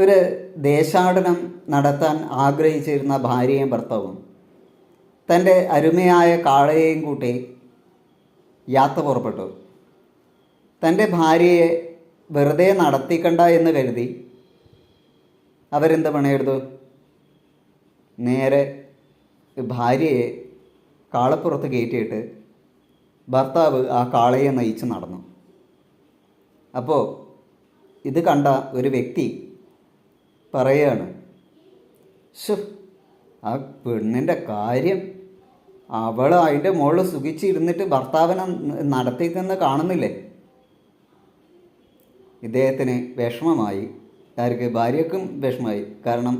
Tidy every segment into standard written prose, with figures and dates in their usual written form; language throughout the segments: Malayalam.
ഒരു ദേശാടനം നടത്താൻ ആഗ്രഹിച്ചിരുന്ന ഭാര്യയും ഭർത്താവും തൻ്റെ അരുമയായ കാളയെയും കൂട്ടി യാത്ര പുറപ്പെട്ടു. തൻ്റെ ഭാര്യയെ വെറുതെ നടത്തിക്കണ്ട എന്ന് കരുതി അവരെന്ത് പണിയെടുത്തു? നേരെ ഭാര്യയെ കാളപ്പുറത്ത് കയറ്റിയിട്ട് ഭർത്താവ് ആ കാളയെ നയിച്ച് നടന്നു. അപ്പോൾ ഇത് കണ്ട ഒരു വ്യക്തി പറയുകയാണ്, ശോ, ആ പെണ്ണിൻ്റെ കാര്യം, അവൾ അതിൻ്റെ മുകളിൽ സുഖിച്ചിരുന്നിട്ട് ഭർത്താവിനെ നടത്തിയെന്ന് കാണുന്നില്ലേ? ഇദ്ദേഹത്തിന് വിഷമമായി. ആർക്ക്? ഭാര്യക്കും വിഷമമായി. കാരണം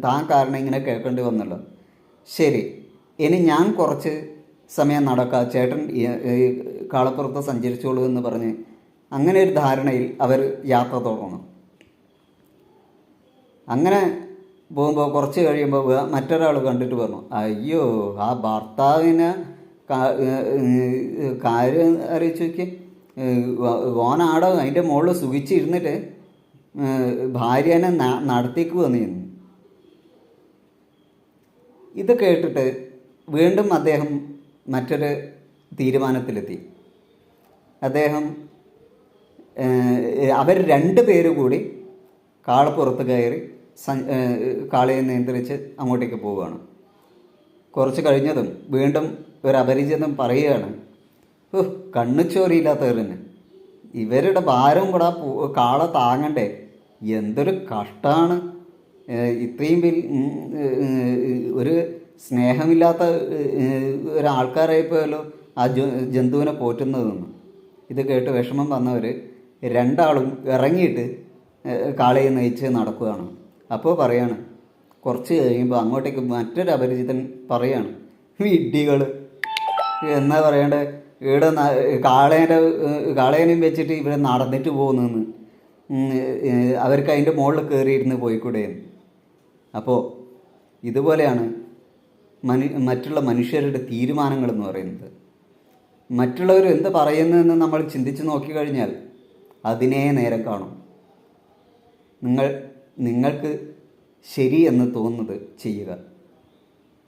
താൻ കാരണം ഇങ്ങനെ കേൾക്കേണ്ടി വന്നല്ലോ. ശരി, ഇനി ഞാൻ കുറച്ച് സമയം നടക്കാം, ചേട്ടൻ കാളപ്പുറത്ത് സഞ്ചരിച്ചോളൂ എന്ന് പറഞ്ഞ് അങ്ങനെ ഒരു ധാരണയിൽ അവർ യാത്ര തുടർന്നു. അങ്ങനെ പോകുമ്പോൾ കുറച്ച് കഴിയുമ്പോൾ മറ്റൊരാൾ കണ്ടിട്ട് പറഞ്ഞു, അയ്യോ, ആ ഭർത്താവിനെ കാര്യം അറിയിച്ചു നോക്കി, ഓനാടോ അതിൻ്റെ മുകളിൽ സുഖിച്ചിരുന്നിട്ട് ഭാര്യനെ നടത്തിക്ക് വന്നിരുന്നു. ഇത് കേട്ടിട്ട് വീണ്ടും അദ്ദേഹം മറ്റൊരു തീരുമാനത്തിലെത്തി. അദ്ദേഹം അവർ 2 പേര് കൂടി കാളപ്പുറത്ത് കയറി കാളയെ നിയന്ത്രിച്ച് അങ്ങോട്ടേക്ക് പോവുകയാണ്. കുറച്ച് കഴിഞ്ഞതും വീണ്ടും ഒരു അപരിചിതം പറയുകയാണ്, കണ്ണുച്ചോറിയില്ലാത്തവരെന്നെ, ഇവരുടെ ഭാരം കൂടെ കാള താങ്ങണ്ടേ, എന്തൊരു കഷ്ടമാണ്, ഇത്രയും ഒരു സ്നേഹമില്ലാത്ത ഒരാൾക്കാരായിപ്പോയല്ലോ ആ ജന്തുവിനെ പോറ്റുന്നതെന്ന്. ഇത് കേട്ട് വിഷമം വന്നവർ 2 ആളും ഇറങ്ങിയിട്ട് കാളയെ നയിച്ച് നടക്കുകയാണ്. അപ്പോൾ പറയാണ്, കുറച്ച് കഴിയുമ്പോൾ അങ്ങോട്ടേക്ക് മറ്റൊരു അപരിചിതൻ പറയാണ്, വിഡ്ഢികൾ എന്നാ പറയണ്ടേ, ഇവിടെ കാളേനെയും വെച്ചിട്ട് ഇവിടെ നടന്നിട്ട് പോകുന്നെന്ന്, അവർക്ക് അതിൻ്റെ മുകളിൽ കയറിയിരുന്ന് പോയിക്കൂടെയെന്ന്. അപ്പോൾ ഇതുപോലെയാണ് മറ്റുള്ള മനുഷ്യരുടെ തീരുമാനങ്ങളെന്ന് പറയുന്നത്. മറ്റുള്ളവർ എന്ത് പറയുന്നതെന്ന് നമ്മൾ ചിന്തിച്ച് നോക്കിക്കഴിഞ്ഞാൽ അതിനേ നേരം കാണും. നിങ്ങൾക്ക് ശരി എന്ന് തോന്നുന്നത് ചെയ്യുക.